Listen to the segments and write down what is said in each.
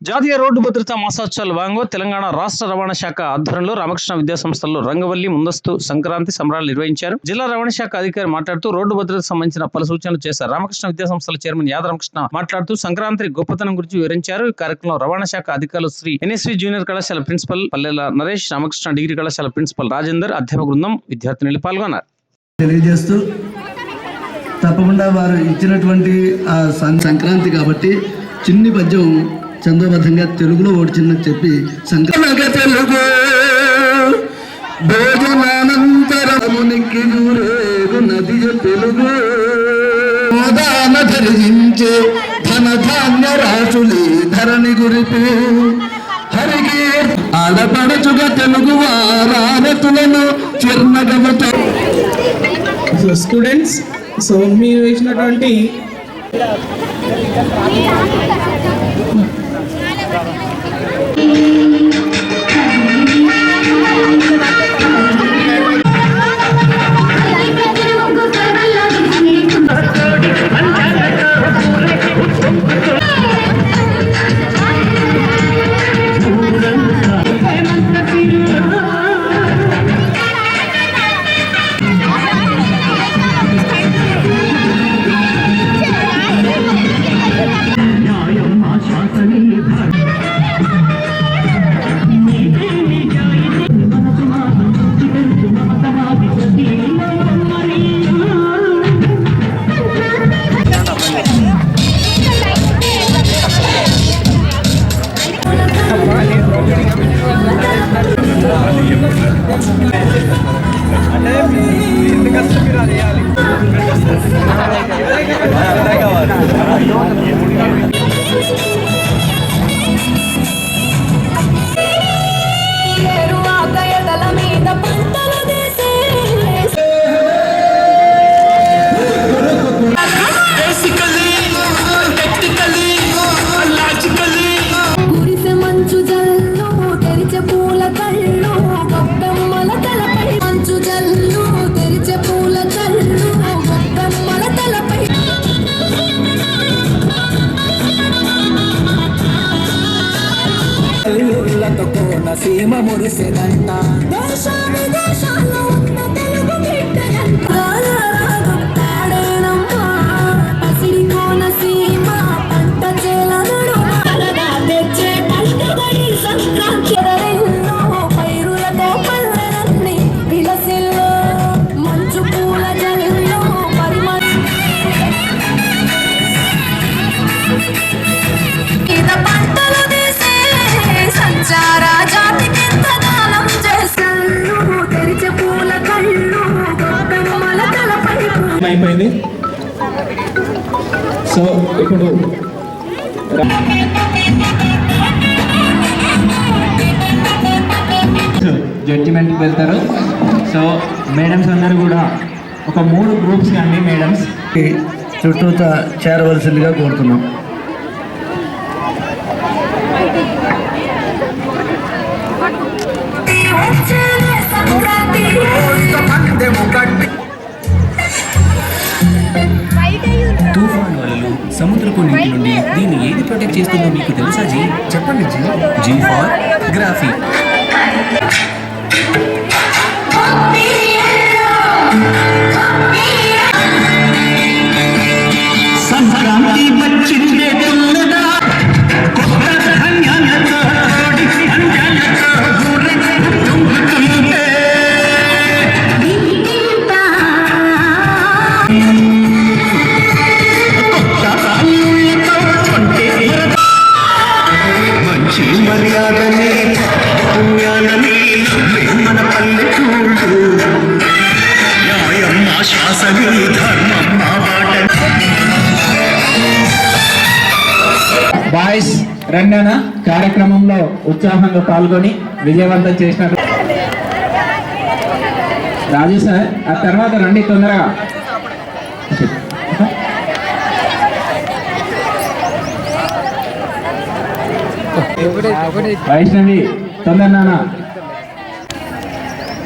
జాతీయ రోడ్డు భద్రతా మాసోత్సవాల భాగంగా తెలంగాణ రాష్ట్ర రవాణా శాఖ ఆధ్వర్యంలో రామకృష్ణ విద్యా సంస్థల్లో రంగవల్లి ముందస్తు సంక్రాంతి సంబరాలు నిర్వహించారు. జిల్లా రవాణా శాఖ అధికారి మాట్లాడుతూ రోడ్డు భద్రతకు సంబంధించిన పలు సూచనలు చేశారు. రామకృష్ణ విద్యా సంస్థల చైర్మన్ యాదరామకృష్ణ మాట్లాడుతూ సంక్రాంతి గొప్పతనం గురించి వివరించారు. ఈ కార్యక్రమంలో రవాణా శాఖ అధికారులు శ్రీ ఎన్ఎస్వి జూనియర్ కళాశాల ప్రిన్సిపల్ పల్లెల నరేష్, రామకృష్ణ డిగ్రీ కళాశాల ప్రిన్సిపల్ రాజేందర్, అధ్యాపక బృందం, విద్యార్థినులు పాల్గొన్నారు. తెలియజేస్తూ తప్పకుండా వారు ఇచ్చినటువంటి సంక్రాంతి కాబట్టి చిన్ని పద్యం చంద్రబద్ధంగా తెలుగులో ఓడిచిందని చెప్పి సంక్రాంతి తెలుగు భోజనానంతరమునికి నది తెలుగు ధరించే ధన ధాన్య రాసులి ధరణి గురిపి హరికి ఆడపడచుగా తెలుగు వారాతులను చిరునగమత స్టూడెంట్స్. సో మీరు ఇచ్చినటువంటి సీమ మురిసెనంట దేశాల్లో ఉన్న తెలుగు బిడ్డలంట పసిడి కోన సీమ పంట చేలనడు తెచ్చే పలుకబడి సంక్రాంతి పైరులతో పల్లెలన్నీ విలసిల్లో మంచు పూల జల్లో పంటలు తీసే సంచార అయిపోయింది. సో ఇప్పుడు జడ్జిమెంట్కి వెళ్తారు. సో మేడమ్స్ అందరూ కూడా ఒక 3 గ్రూప్స్ అండి మేడమ్స్ చుట్టూ చేరవలసిందిగా కోరుతున్నాం. తుఫాను అలలు, సముద్రపు నీటి నుండి దీన్ని ఏది ప్రొటెక్ట్ చేస్తుందో మీకు తెలుసా జీ? చెప్పండి జీ. జీ ఫర్ గ్రాఫీ. సంక్రాంతి వచ్చిందే మర్యాదని పుణ్యాలని మన పల్లెటూళ్ళు న్యాయం మా శాసని ధర్మం మా బాట. బాయ్స్ రంగన కార్యక్రమంలో ఉత్సాహంగా పాల్గొని విజయవంతం చేసినట్టు రాజు సార్. ఆ తర్వాత రండి తొందరగా. వైష్ణవి తొందర,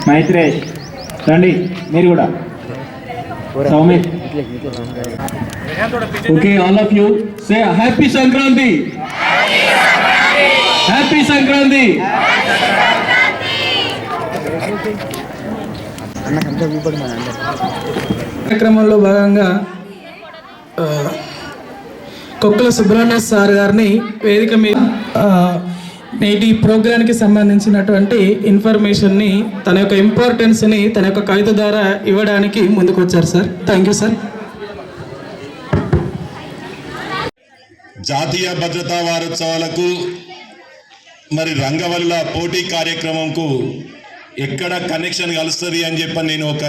మైత్రేష్ రండి మీరు కూడా. Soumith. Okay, all of you say happy Sankranti. Happy Sankranti. కార్యక్రమంలో భాగంగా కొక్కల సుబ్రహ్మణ్య సార్ గారిని వేదిక మీద నేటి ప్రోగ్రాంకి సంబంధించినటువంటి ఇన్ఫర్మేషన్ని తన యొక్క ఇంపార్టెన్స్ని తన యొక్క కవిత ద్వారా ఇవ్వడానికి ముందుకు వచ్చారు సార్. Thank you sir. జాతీయ భద్రతా వారోత్సవాలకు మరి రంగవల్ల పోటీ కార్యక్రమంకు ఎక్కడ కనెక్షన్ కలుస్తుంది అని చెప్పి నేను ఒక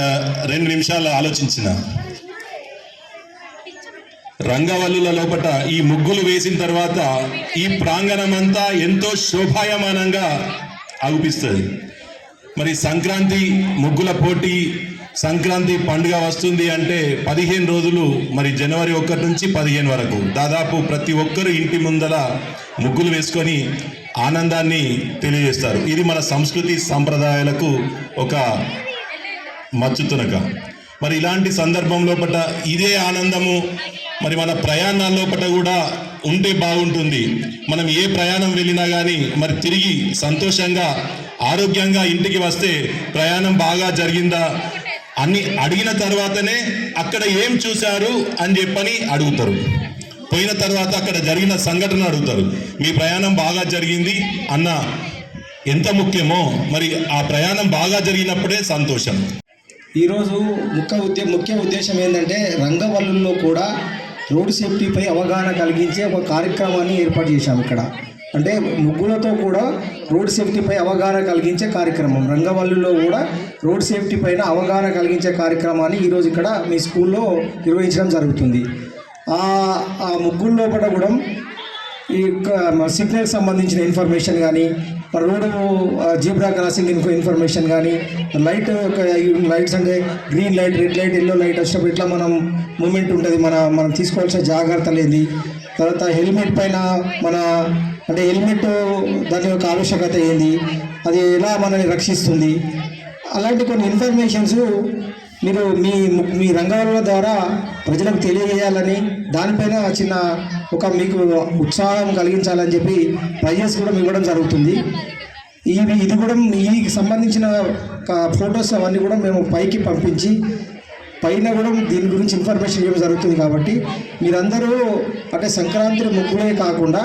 2 నిమిషాలు ఆలోచించిన. రంగవల్లుల లోపట ఈ ముగ్గులు వేసిన తర్వాత ఈ ప్రాంగణం అంతా ఎంతో శోభాయమానంగా అగుపిస్తుంది. మరి సంక్రాంతి ముగ్గుల పోటీ, సంక్రాంతి పండుగ వస్తుంది అంటే 15 రోజులు, మరి జనవరి 1 నుంచి 15 వరకు దాదాపు ప్రతి ఒక్కరు ఇంటి ముందర ముగ్గులు వేసుకొని ఆనందాన్ని తెలియజేస్తారు. ఇది మన సంస్కృతి సంప్రదాయాలకు ఒక మచ్చుతునక. మరి ఇలాంటి సందర్భం లోపట ఇదే ఆనందము మరి మన ప్రయాణాల లోపట కూడా ఉంటే బాగుంటుంది. మనం ఏ ప్రయాణం వెళ్ళినా కానీ మరి తిరిగి సంతోషంగా ఆరోగ్యంగా ఇంటికి వస్తే ప్రయాణం బాగా జరిగిందా అని అడిగిన తర్వాతనే అక్కడ ఏం చూశారు అని చెప్పని అడుగుతారు. పోయిన తర్వాత అక్కడ జరిగిన సంఘటన అడుగుతారు. మీ ప్రయాణం బాగా జరిగింది అన్న ఎంత ముఖ్యమో మరి ఆ ప్రయాణం బాగా జరిగినప్పుడే సంతోషం. ఈరోజు ముఖ్య ఉద్దేశం ఏంటంటే రంగవల్లుల్లో కూడా రోడ్ సేఫ్టీపై అవగాహన కలిగించే ఒక కార్యక్రమాన్ని ఏర్పాటు చేశాం ఇక్కడ. అంటే ముగ్గులతో కూడా రోడ్ సేఫ్టీపై అవగాహన కలిగించే కార్యక్రమం, రంగవల్లులో కూడా రోడ్ సేఫ్టీ పైన అవగాహన కలిగించే కార్యక్రమాన్ని ఈరోజు ఇక్కడ మీ స్కూల్లో నిర్వహించడం జరుగుతుంది. ఆ ముగ్గుల లోపల కూడా ఈ సిగ్నల్కి సంబంధించిన ఇన్ఫర్మేషన్ కానీ, రోడ్డు జీబ్రా క్రాసింగ్ ఇన్ఫర్మేషన్ కానీ, లైట్స్ అంటే green light, red light, yellow light వచ్చినప్పుడు ఇట్లా మనం మూమెంట్ ఉంటుంది, మనం తీసుకోవాల్సిన జాగ్రత్తలు ఏంది, తర్వాత హెల్మెట్ పైన అంటే హెల్మెట్ దాని యొక్క ఆవశ్యకత ఏంది, అది ఎలా మనల్ని రక్షిస్తుంది, అలాంటి కొన్ని ఇన్ఫర్మేషన్స్ మీరు మీ రంగాల ద్వారా ప్రజలకు తెలియజేయాలని, దానిపైన చిన్న మీకు ఉత్సాహం కలిగించాలని చెప్పి ప్రైజెస్ కూడా ఇవ్వడం జరుగుతుంది. ఇది కూడా ఈ సంబంధించిన ఫొటోస్ అవన్నీ కూడా మేము పైకి పంపించి పైన కూడా దీని గురించి ఇన్ఫర్మేషన్ ఇవ్వడం జరుగుతుంది. కాబట్టి మీరందరూ అంటే సంక్రాంతి ముగ్గులే కాకుండా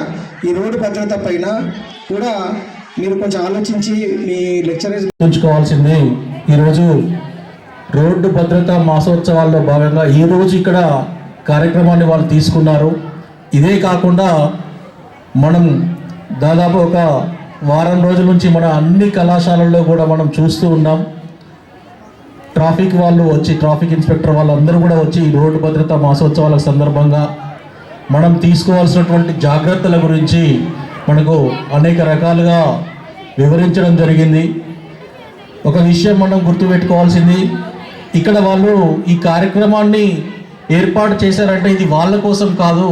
ఈ రోడ్డు భద్రత పైన కూడా మీరు కొంచెం ఆలోచించి మీ లెక్చరర్స్ ఉంచుకోవాల్సింది. ఈరోజు రోడ్డు భద్రతా మాసోత్సవాల్లో భాగంగా ఈరోజు ఇక్కడ కార్యక్రమాన్ని వాళ్ళు తీసుకున్నారు. ఇదే కాకుండా మనం దాదాపు ఒక వారం రోజుల నుంచి మన అన్ని కళాశాలల్లో కూడా మనం చూస్తూ ఉన్నాం. ట్రాఫిక్ వాళ్ళు వచ్చి, ట్రాఫిక్ ఇన్స్పెక్టర్ వాళ్ళందరూ కూడా వచ్చి ఈ రోడ్డు భద్రతా మాసోత్సవాల సందర్భంగా మనం తీసుకోవాల్సినటువంటి జాగ్రత్తల గురించి మనకు అనేక రకాలుగా వివరించడం జరిగింది. ఒక విషయం మనం గుర్తుపెట్టుకోవాల్సింది, ఇక్కడ వాళ్ళు ఈ కార్యక్రమాన్ని ఏర్పాటు చేశారంటే ఇది వాళ్ళ కోసం కాదు,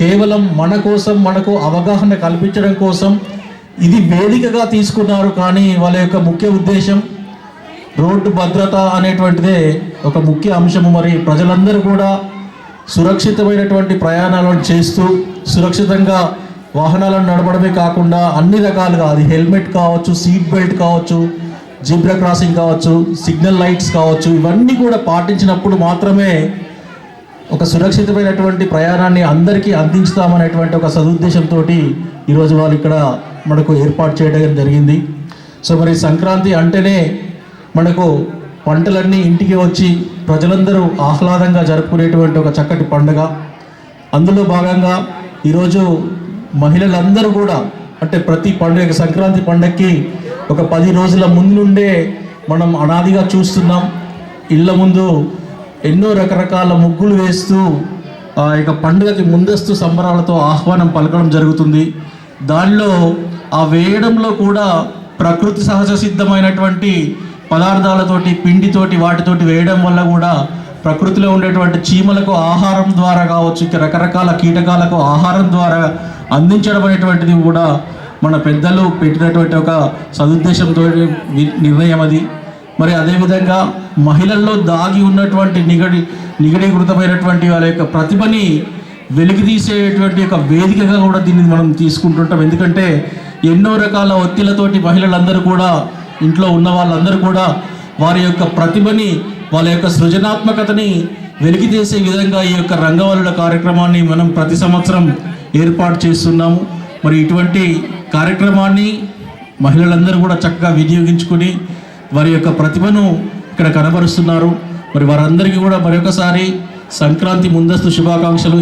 కేవలం మన కోసం, మనకు అవగాహన కల్పించడం కోసం ఇది వేదికగా తీసుకున్నారు. కానీ వాళ్ళ యొక్క ముఖ్య ఉద్దేశం రోడ్డు భద్రత అనేటువంటిదే ఒక ముఖ్య అంశము. మరి ప్రజలందరూ కూడా సురక్షితమైనటువంటి ప్రయాణాలను చేస్తూ సురక్షితంగా వాహనాలను నడపడమే కాకుండా అన్ని రకాలుగా, అది హెల్మెట్ కావచ్చు, సీట్ బెల్ట్ కావచ్చు, జీబ్రా క్రాసింగ్ కావచ్చు, సిగ్నల్ లైట్స్ కావచ్చు, ఇవన్నీ కూడా పాటించినప్పుడు మాత్రమే ఒక సురక్షితమైనటువంటి ప్రయాణాన్ని అందరికీ అందించుతామనేటువంటి ఒక సదుద్దేశంతో ఈరోజు వాళ్ళు ఇక్కడ మనకు ఏర్పాటు చేయడం జరిగింది. సో మరి సంక్రాంతి అంటేనే మనకు పంటలన్నీ ఇంటికి వచ్చి ప్రజలందరూ ఆహ్లాదంగా జరుపుకునేటువంటి ఒక చక్కటి పండుగ. అందులో భాగంగా ఈరోజు మహిళలందరూ కూడా అంటే ప్రతి పండుగ, సంక్రాంతి పండుగకి ఒక 10 రోజుల ముందు నుండే మనం అనాదిగా చూస్తున్నాం. ఇళ్ళ ముందు ఎన్నో రకరకాల ముగ్గులు వేస్తూ ఆ యొక్క పండుగకి ముందస్తు సంబరాలతో ఆహ్వానం పలకడం జరుగుతుంది. దానిలో ఆ వేయడంలో కూడా ప్రకృతి సహజ సిద్ధమైనటువంటి పదార్థాలతోటి, పిండితోటి, వాటితోటి వేయడం వల్ల కూడా ప్రకృతిలో ఉండేటువంటి చీమలకు ఆహారం ద్వారా కావచ్చు, రకరకాల కీటకాలకు ఆహారం ద్వారా అందించడం అనేటువంటిది కూడా మన పెద్దలు పెట్టినటువంటి ఒక సదుద్దేశంతో నిర్ణయం అది. మరి అదేవిధంగా మహిళల్లో దాగి ఉన్నటువంటి నిగడీకృతమైనటువంటి వాళ్ళ యొక్క ప్రతిభని వెలికి తీసేటువంటి ఒక వేదికగా కూడా దీన్ని మనం తీసుకుంటుంటాం. ఎందుకంటే ఎన్నో రకాల ఒత్తిళ్లతోటి మహిళలందరూ కూడా ఇంట్లో ఉన్న వాళ్ళందరూ కూడా వారి యొక్క ప్రతిభని వాళ్ళ యొక్క సృజనాత్మకతని వెలికితీసే విధంగా ఈ యొక్క రంగవల్లుల కార్యక్రమాన్ని మనం ప్రతి సంవత్సరం ఏర్పాటు చేస్తున్నాము. మరి ఇటువంటి కార్యక్రమాన్ని మహిళలందరూ కూడా చక్కగా వినియోగించుకుని వారి యొక్క ప్రతిభను ఇక్కడ కనబరుస్తున్నారు. మరి వారందరికీ కూడా మరొకసారి సంక్రాంతి ముందస్తు శుభాకాంక్షలు.